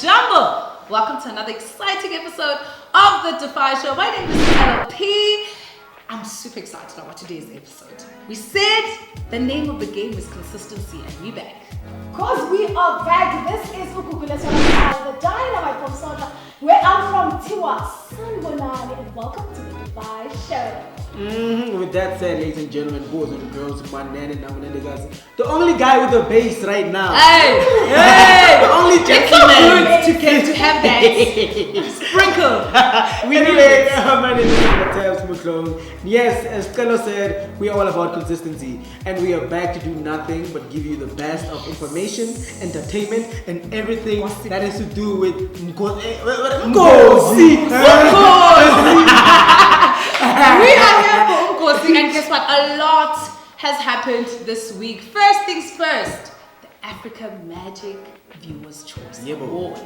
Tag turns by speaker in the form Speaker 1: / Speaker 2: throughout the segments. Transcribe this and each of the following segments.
Speaker 1: Jumbo. Welcome to another exciting episode of the Defy Show. My name is LP. I'm super excited about today's episode. We said the name of the game is consistency, and we back.
Speaker 2: Because we are back. This is Ukukule Sonata, the Dynamite Pop Culture, where I'm from Tiwa, Bonang, and welcome to the Defy Show.
Speaker 3: With that said, ladies and gentlemen, boys and girls, my nan and guys, the only guy with a bass right now.
Speaker 1: Hey!
Speaker 3: The only gentleman.
Speaker 1: It's so good to have that sprinkle.
Speaker 3: Anyway, my name is Matthias. Yes, as Kalo said, we are all about consistency, and we are back to do nothing but give you the best of information, entertainment, and everything that has to do with Ngozi.
Speaker 1: We are here for Ngozi, and guess what? A lot has happened this week. First things first, the Africa Magic Viewers' Choice Awards.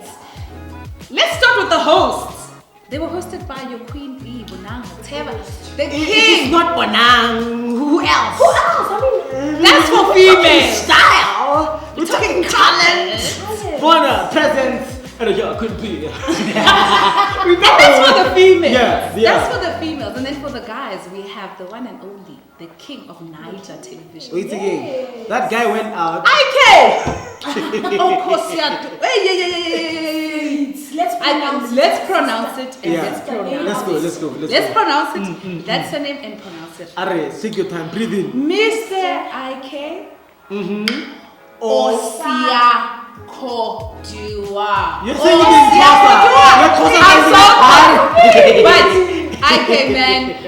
Speaker 1: Let's start with the hosts. They were hosted by your Queen Bee, Bonang, whatever. The king.
Speaker 3: It's not Bonang. Who else?
Speaker 2: Who else? I mean,
Speaker 1: That's for females.
Speaker 3: Style. We're talking talent. Bonang, presence. And could be.
Speaker 1: And that's for the females.
Speaker 3: Yeah.
Speaker 1: That's for the females. And then for the guys, we have the one and only, the king of Niger television.
Speaker 3: Wait again. That guy went out.
Speaker 1: IK! Of course, yeah. Let's pronounce it. And
Speaker 3: Yeah.
Speaker 1: let's pronounce
Speaker 3: Let's go.
Speaker 1: Let's pronounce it. That's her name and pronounce it.
Speaker 3: Are, take your time. Breathe in.
Speaker 1: Mr. IK. Osia Kodua.
Speaker 3: You're saying it in
Speaker 1: I'm so sorry. But IK,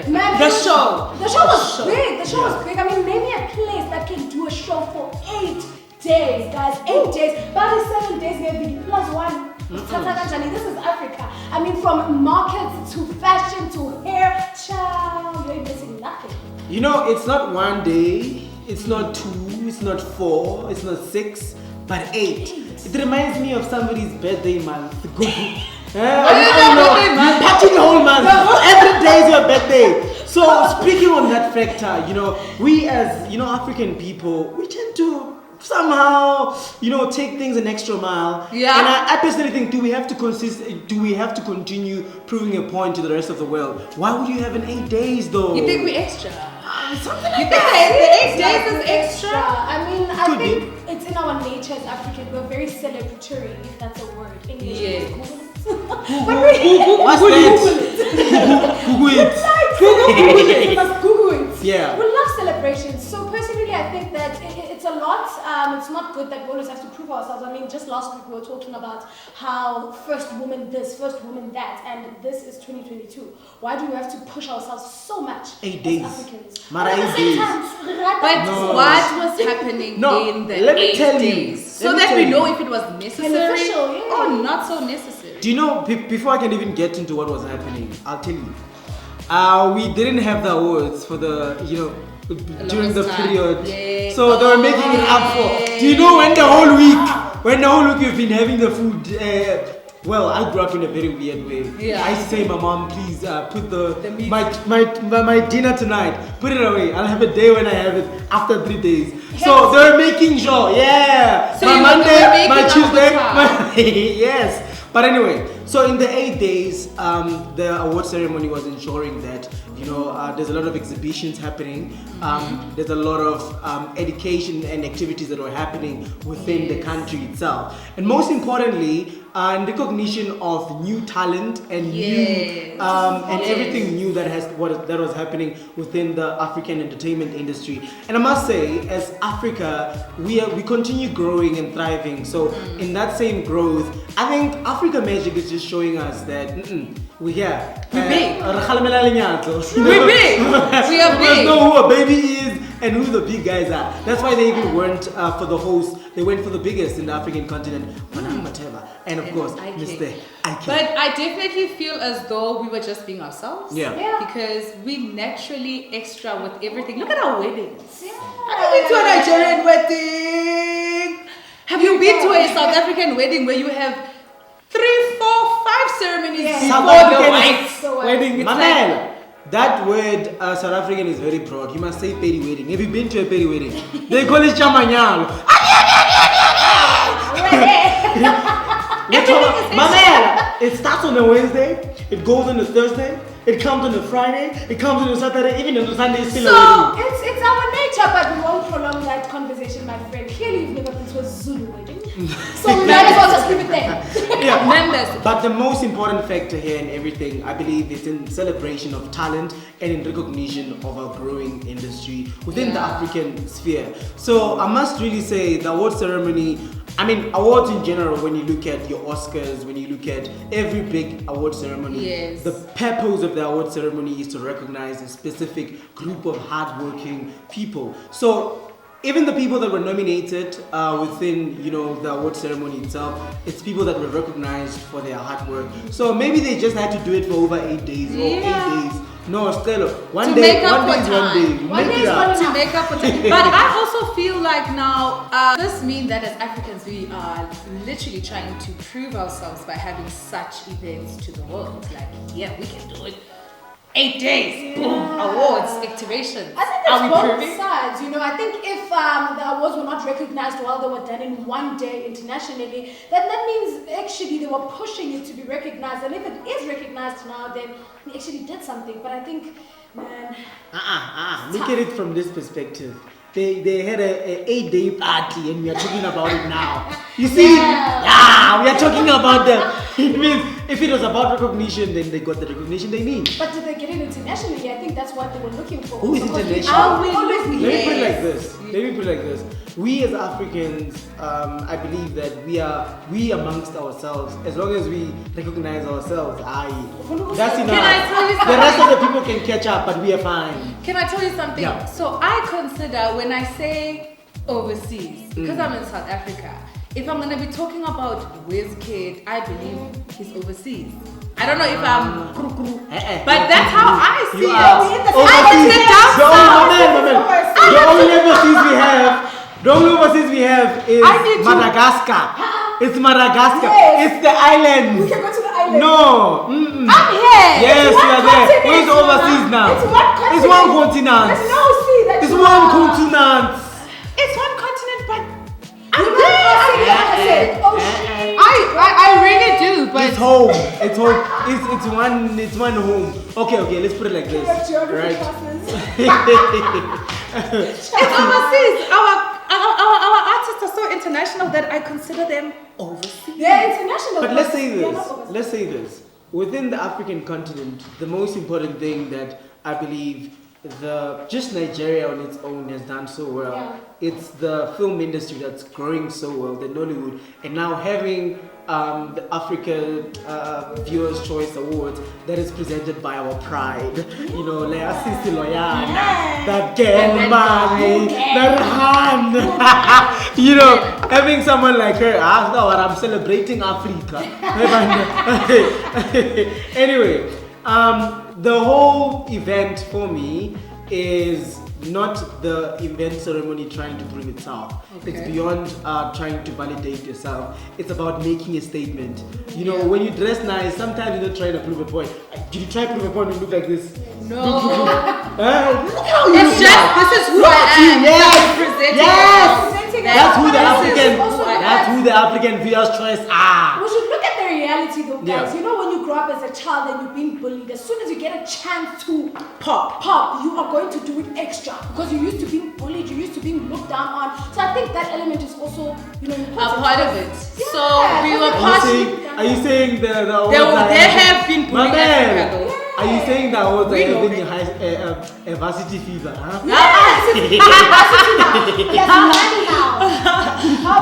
Speaker 1: man, the show.
Speaker 2: The show was big. The show was big. I mean, name me a place that can do a show for 8 days, guys. 8 days. But 7 days, maybe plus one. This is Africa. I mean, from markets to fashion to hair, child, you ain't missing nothing.
Speaker 3: You know, it's not 1 day, it's not 2, it's not 4, it's not 6, but 8. It reminds me of somebody's birthday month. Party the whole month. Every day is your birthday. So speaking on that factor, you know, we as African people, we tend to somehow, take things an extra mile.
Speaker 1: Yeah.
Speaker 3: And I personally think, do we have to continue proving a point to the rest of the world? Why would you have an 8 days though?
Speaker 1: You think we extra?
Speaker 3: Something
Speaker 1: You
Speaker 3: like
Speaker 1: think
Speaker 3: that.
Speaker 1: the 8 days is extra?
Speaker 2: I mean, I
Speaker 3: Could
Speaker 2: think it's in our nature as African. We're very celebratory, if that's a word. English.
Speaker 1: Yes.
Speaker 2: Google it.
Speaker 3: What's that? Google it.
Speaker 2: Google it.
Speaker 3: Yeah.
Speaker 2: We love celebrations. So personally, I think that it's a lot. It's not good that we always have to prove ourselves. I mean, just last week we were talking about how first woman this, first woman that, and this is 2022. Why do we have to push ourselves so much
Speaker 3: 8 days.
Speaker 2: as Africans?
Speaker 3: Mara,
Speaker 2: But at the
Speaker 3: 8
Speaker 2: same
Speaker 3: days.
Speaker 2: time,
Speaker 1: But
Speaker 3: No.
Speaker 1: what was happening in the
Speaker 3: let me
Speaker 1: 8
Speaker 3: tell you.
Speaker 1: days? So
Speaker 3: Let me
Speaker 1: that
Speaker 3: tell
Speaker 1: we
Speaker 3: you.
Speaker 1: know if it was necessary
Speaker 2: Beneficial, yeah.
Speaker 1: or not so necessary.
Speaker 3: Do you know, before I can even get into what was happening, I'll tell you. We didn't have the awards for the, during the
Speaker 1: time.
Speaker 3: period.
Speaker 1: Yeah.
Speaker 3: So they were making it up for. Do you know when the whole week we've been having the food? Well, I grew up in a very weird way.
Speaker 1: Yeah.
Speaker 3: I used to say, my mom, please put
Speaker 1: The meat.
Speaker 3: my dinner tonight. Put it away. I'll have a day when I have it after 3 days. So they were making sure, yeah.
Speaker 1: So
Speaker 3: my
Speaker 1: you were
Speaker 3: Monday,
Speaker 1: making
Speaker 3: my
Speaker 1: up the
Speaker 3: Tuesday,
Speaker 1: time.
Speaker 3: yes. But anyway, so in the 8 days, the award ceremony was ensuring that there's a lot of exhibitions happening. There's a lot of education and activities that were happening within the country itself, and most importantly, in recognition of new talent and and everything new that was happening within the African entertainment industry. And I must say, as Africa, we continue growing and thriving. So in that same growth, I think Africa Magic is just showing us that we're here.
Speaker 1: We're big.
Speaker 3: We're
Speaker 1: big. We are
Speaker 3: We
Speaker 1: big.
Speaker 3: know who a baby is and who the big guys are. That's why they even went for the host. They went for the biggest in the African continent, Bonang Mateva, and of course,
Speaker 1: IK.
Speaker 3: Mr. IK.
Speaker 1: But I definitely feel as though we were just being ourselves.
Speaker 3: Yeah.
Speaker 1: Because we naturally extra with everything. Look at our weddings.
Speaker 2: Yeah.
Speaker 1: Have you been to a Nigerian wedding? Have you been to a South African wedding where you have 3, 4, 5 ceremonies
Speaker 2: Yeah.
Speaker 1: before
Speaker 3: South
Speaker 1: the
Speaker 3: African
Speaker 1: white
Speaker 2: So,
Speaker 1: wedding? It's
Speaker 3: Manel, that word South African is very broad. You must say peri wedding. Have you been to a peri wedding? They call it chamanyalo. It starts on a Wednesday, it goes on a Thursday, it comes on a Friday, it comes on a Saturday, even on a Sunday it's still
Speaker 2: So
Speaker 3: already.
Speaker 2: it's our nature, but we won't prolong that conversation, my friend. Clearly you've never been to a Zulu wedding. So we might as well just leave it there.
Speaker 3: Yeah.
Speaker 1: Members.
Speaker 3: But the most important factor here in everything, I believe, is in celebration of talent and in recognition of our growing industry within the African sphere. So I must really say the award ceremony, I mean awards in general, when you look at your Oscars, when you look at every big award ceremony, the purpose of the award ceremony is to recognize a specific group of hardworking people. So even the people that were nominated within, you know, the award ceremony itself, it's people that were recognized for their hard work. So maybe they just had to do it for over 8 days or 8 days. No, still one day is one day.
Speaker 1: To make up for time. But I also feel like now this means that as Africans we are literally trying to prove ourselves by having such events to the world. Like, yeah, we can do it. 8 days, boom, awards, activation.
Speaker 2: I think there's both sides, you know. I think if the awards were not recognized while they were done in one day internationally, then that means actually they were pushing it to be recognized. And if it is recognized now, then we actually did something. But I think, man...
Speaker 3: Look at it from this perspective. They had a 8-day party and we are talking about it now. You see? Yeah, we are talking about them. It means if it was about recognition, then they got the recognition they need.
Speaker 2: But did they get it internationally? I think that's what they were looking for.
Speaker 3: Who is international? Let me put it like this. We as Africans, I believe that we amongst ourselves, as long as we recognize ourselves, that's enough.
Speaker 1: Can I tell you something?
Speaker 3: The rest of the people can catch up, but we are fine.
Speaker 1: Can I tell you something?
Speaker 3: Yeah.
Speaker 1: So I consider when I say overseas, because I'm in South Africa, if I'm going to be talking about WizKid, I believe he's overseas. I don't know if I'm but that's how I see it.
Speaker 3: The only overseas we have is Madagascar. It's Madagascar.
Speaker 2: Yes.
Speaker 3: It's the island.
Speaker 2: We can go to the island.
Speaker 3: No.
Speaker 1: I'm here.
Speaker 3: Yes, we are there. Where's overseas now?
Speaker 2: It's one continent.
Speaker 3: It's one continent.
Speaker 2: There's no sea.
Speaker 3: It's one continent.
Speaker 1: It's one continent, but
Speaker 2: I'm there.
Speaker 1: I really do, but
Speaker 3: it's home. It's home. It's one home. Okay, let's put it like this. Right.
Speaker 1: it's overseas. Our artists are so international that I consider them overseas.
Speaker 2: They're international.
Speaker 3: But let's say this. Within the African continent, the most important thing that I believe just Nigeria on its own has done so well.
Speaker 2: Yeah.
Speaker 3: It's the film industry that's growing so well, the Nollywood, and now having the Africa Viewers' Choice Awards that is presented by our pride. You know, like Assisi Loyana, that Genmani, that Han. You know, having someone like her, I'm celebrating Africa. Anyway, the whole event for me is not the event ceremony trying to prove itself. Okay. It's beyond trying to validate yourself. It's about making a statement. You know, when you dress nice, sometimes you're not trying to prove a point. Did you try to prove a point when you look like this?
Speaker 1: No.
Speaker 3: Look how you
Speaker 1: it's
Speaker 3: look
Speaker 1: just,
Speaker 3: now.
Speaker 1: this is who I am.
Speaker 3: Yes. That's who the African Viewers' Choice are.
Speaker 2: We should look at the reality though, guys. You know, when you grow up as a child and you're being bullied, as soon as you get a chance to pop, you are going to do it extra because you used to being bullied, you used to being looked down on. So I think that element is also, you know, important.
Speaker 1: A part of it.
Speaker 2: Yeah.
Speaker 1: So we were part.
Speaker 3: Are you saying there
Speaker 1: have been bullying Africa though?
Speaker 3: Are you saying that was a varsity fever? Huh?
Speaker 2: Yes, it's now.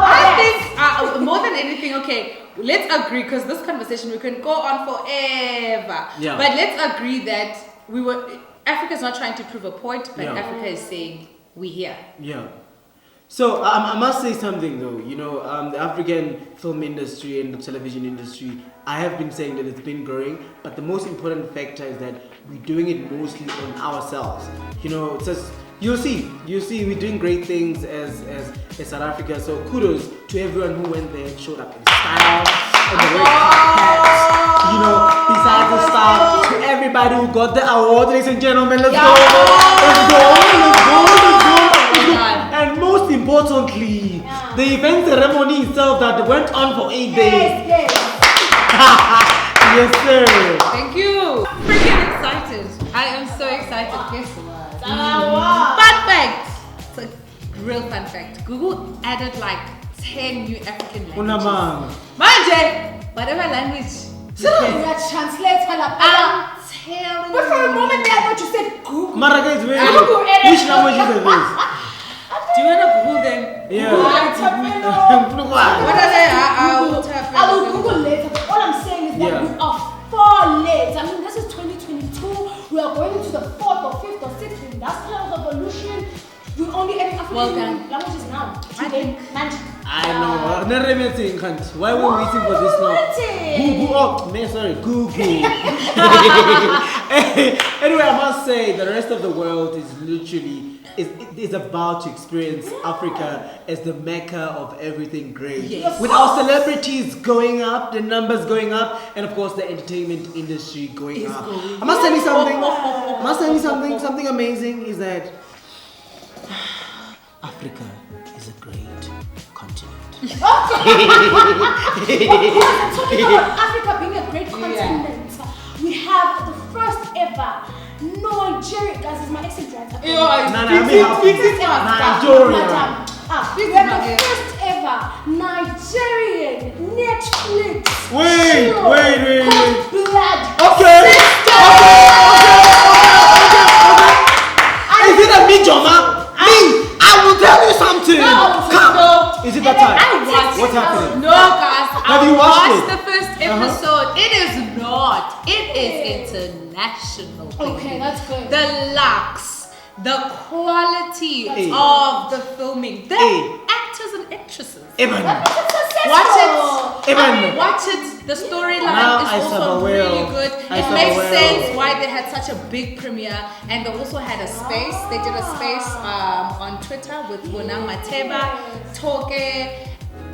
Speaker 1: I think more than anything, okay, let's agree because this conversation we can go on forever.
Speaker 3: Yeah.
Speaker 1: But let's agree that Africa's not trying to prove a point, but Africa is saying we here.
Speaker 3: Yeah. So I must say something though, you know, the African film industry and the television industry, I have been saying that it's been growing, but the most important factor is that we're doing it mostly on ourselves. You know, it's just, you'll see, we're doing great things as South Africa. So kudos to everyone who went there and showed up in style and the red carpet. You know, besides the star, to everybody who got the award, ladies and gentlemen, let's go. And most importantly, the event ceremony itself that went on for 8 days.
Speaker 2: Yes.
Speaker 3: Yes, sir.
Speaker 1: Thank you. Freaking excited. I am so excited. Guess what? Fun fact. It's a real fun fact. Google added like 10 new African languages. Manje, whatever language.
Speaker 2: So we are translator la.
Speaker 1: I'm telling you.
Speaker 2: But for a moment there, I thought you said Google.
Speaker 3: Maraga is very.
Speaker 2: Google
Speaker 3: Which languages are these?
Speaker 1: Do you want to Google them?
Speaker 3: Yeah.
Speaker 2: What
Speaker 1: What are they?
Speaker 2: I will Google later. But all I'm saying is that we are far late. I mean, this is 2022. We are going into the 4th or 5th or 6th industrial revolution. We're only adding African languages now. Today,
Speaker 3: I know. Why were we waiting for this now? Google. Oh, man, sorry. Google. Anyway, I must say the rest of the world is literally is about to experience Africa as the mecca of everything great.
Speaker 1: Yes.
Speaker 3: With our celebrities going up, the numbers going up, and of course the entertainment industry going up. I must tell you something. Something amazing is that Africa is a great continent.
Speaker 2: Of course, I'm talking about Africa being a great continent. We have the first ever Nigeria, guys, is my accent right?
Speaker 3: We have
Speaker 2: the first ever Nigerian Netflix
Speaker 3: Wait.
Speaker 2: called Blood.
Speaker 3: Okay. Is it a me, Joma? Me, I will tell you something. Come. Is it that time? What's happening?
Speaker 1: No, guys.
Speaker 3: Have you watched
Speaker 1: the first episode. It is not. It is international.
Speaker 2: Okay, that's good.
Speaker 1: The looks, the quality of the filming, the actors and actresses. Watch it. The storyline is also really good. It makes sense why they had such a big premiere, and they also had a space. They did a space on Twitter with Bonang Toke.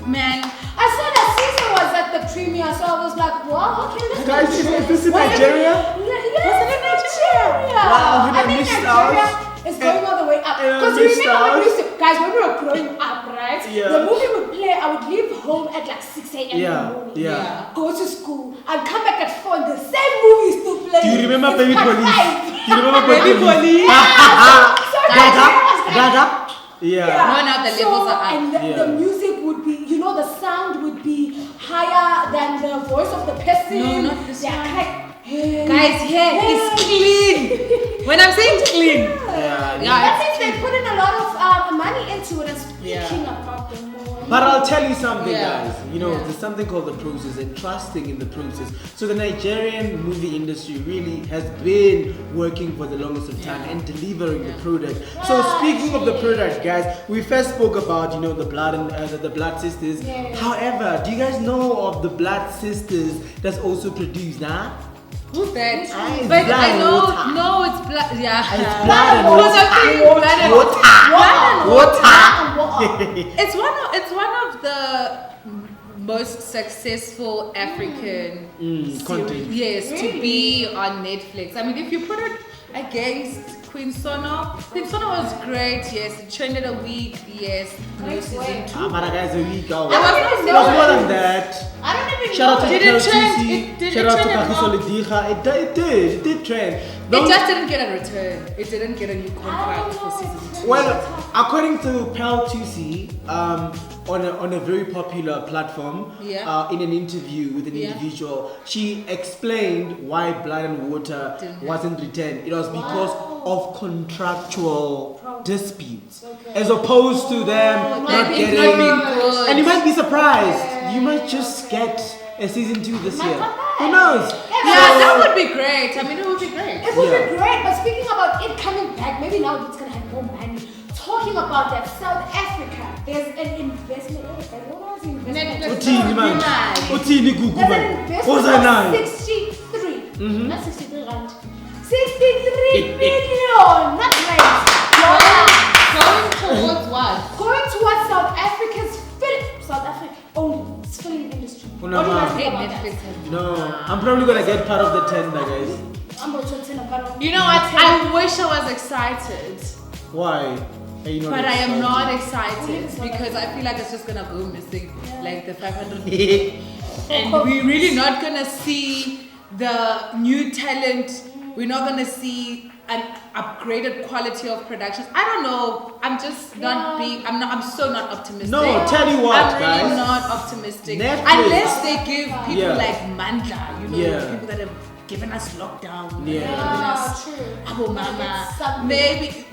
Speaker 1: Man,
Speaker 2: I saw that Caesar was at the premiere, so I was like, wow, okay, let's
Speaker 3: Guys, is this in Nigeria?
Speaker 2: Yes, in Nigeria.
Speaker 3: Wow,
Speaker 2: I think Nigeria is going all the way up. Because remember when we used to, guys, when we were growing up, right? The movie would play, I would leave home at like 6 a.m. in the morning. Go to school, I'd come back at 4 and the same movie is still playing.
Speaker 3: Do you remember Baby Police?
Speaker 2: Do you remember Baby Police?
Speaker 3: Dada? Yeah.
Speaker 1: Now the levels are up.
Speaker 2: And the music would be, you know, the sound would be higher than the voice of the person.
Speaker 1: No, not this one.
Speaker 2: Hey.
Speaker 1: Guys, it's clean. When I'm saying clean.
Speaker 2: That means they put in a lot of money into it and speaking about the more.
Speaker 3: But I'll tell you something, guys. You know, there's something called the process and trusting in the process. So the Nigerian movie industry really has been working for the longest of time and delivering the product. So speaking of the product, guys, we first spoke about the Blood and the Blood Sisters. However, do you guys know of the Blood Sisters that's also produced, huh?
Speaker 1: Who's that?
Speaker 3: But
Speaker 1: I know, no, it's blood. Yeah,
Speaker 3: it's blood and water.
Speaker 1: It's one of the most successful African
Speaker 3: content.
Speaker 1: Yes, to be on Netflix. I mean, if you put it against Queen Sono was great. Yes, it trended a week. Yes, new season 2.
Speaker 3: Guys, a week. It was
Speaker 2: more
Speaker 3: than that.
Speaker 2: I don't even
Speaker 3: Shout out to
Speaker 1: Did it trend?
Speaker 3: Shout out to Kagiso Lediga. It did trend.
Speaker 1: It just didn't get a return. It didn't get a new contract for season 2.
Speaker 3: Well, according to Pel Tusi, on a very popular platform, in an interview with an individual, she explained why Blood and Water wasn't returned. It was because of contractual disputes, as opposed to them not getting. And you might be surprised. You might just get a season 2 this year. Who knows?
Speaker 1: That would be great. I mean, it would be great.
Speaker 2: It would be great. But speaking about it coming back, maybe now it's gonna have more money. Talking about that, South Africa, there's an investment. What was the investment? There's an investment of 63. Not 63 rand. 63 million. Not right.
Speaker 1: Going towards what?
Speaker 2: Going towards South Africa's own film industry. What do you guys think about that?
Speaker 3: No, I'm probably gonna get part of the 10, guys.
Speaker 2: I'm going to 10 about.
Speaker 1: You know what? I wish I was excited.
Speaker 3: Why?
Speaker 1: But I am not excited because I feel like it's just gonna go missing, like the 500. And we're really not gonna see the new talent. We're not gonna see an upgraded quality of productions. I don't know. I'm just not being. I'm so not optimistic.
Speaker 3: No, tell you what,
Speaker 1: I'm
Speaker 3: guys.
Speaker 1: really not optimistic.
Speaker 3: Netflix.
Speaker 1: Unless they give people like Mandla, people that have given us lockdown. Giving us
Speaker 2: true.
Speaker 1: Abu Mama. Maybe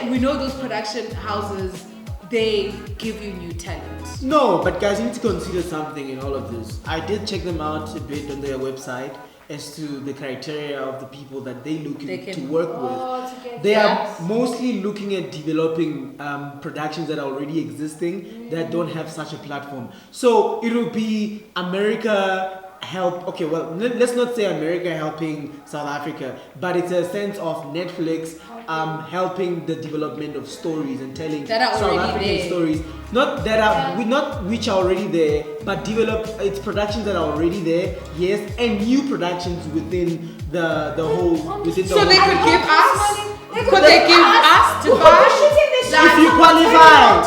Speaker 1: we know those production houses. They give you new talent.
Speaker 3: No, but guys, you need to consider something in all of this. I did check them out a bit on their website as to the criteria of the people that they looking to work with. They are mostly looking at developing productions that are already existing that don't have such a platform. So it will be America help. Okay, well, let's not say America helping South Africa, but it's a sense of Netflix helping the development of stories and telling South African stories. Not that are not which are already there, but develop its productions that are already there, yes, and new productions within the whole within the
Speaker 1: So they could give us. Could they give us to buy?
Speaker 3: If you qualify,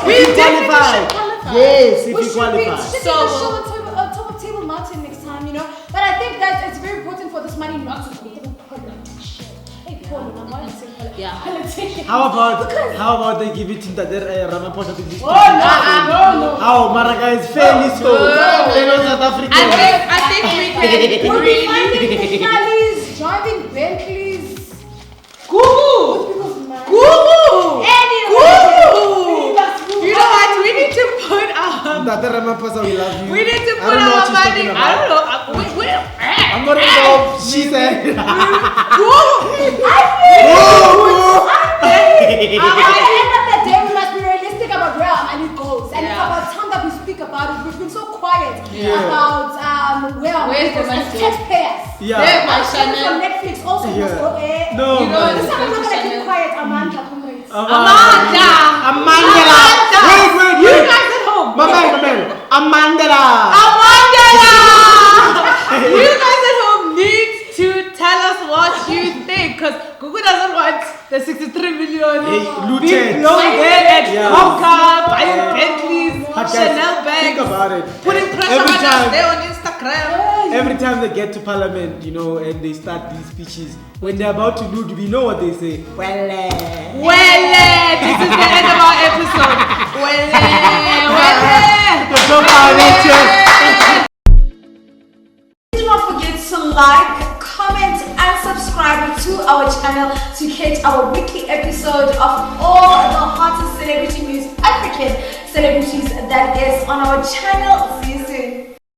Speaker 3: yes, if you qualify.
Speaker 2: So top of table mountain next time, But I think that it's very important for this money not to go through politician. Hey, politician.
Speaker 3: How about they give it to the Ramaphosa to this?
Speaker 2: No.
Speaker 3: How Maraga is fairly so. South African.
Speaker 1: I think we can
Speaker 2: really Ferraris, driving Bentleys.
Speaker 1: You know what? We need to put our.
Speaker 3: Ramaphosa, we love you.
Speaker 1: We need to put our money. I don't know.
Speaker 3: I'm not involved. She said.
Speaker 2: At the end of the day, we must be realistic about where our money goes, and it's about time that we speak about it. We've been so quiet about where our money goes as taxpayers. From Netflix also must go.
Speaker 3: No,
Speaker 2: this time I'm not gonna keep quiet. Amanda, comrades.
Speaker 1: Amanda.
Speaker 3: Wait.
Speaker 1: You guys at home.
Speaker 3: Amanda.
Speaker 1: You guys at home need to tell us what you think, because Google doesn't want the 63 million being blown there at Honka, buying Bentleys, Chanel bags,
Speaker 3: think about it.
Speaker 1: Putting pressure on us there on Instagram.
Speaker 3: Every time they get to parliament, and they start these speeches, when they're about to loot, we know what they say. Well,
Speaker 1: this is the end of our episode.
Speaker 2: Do not forget to like, comment, and subscribe to our channel to catch our weekly episode of all the hottest celebrity news, African celebrities that is on our channel this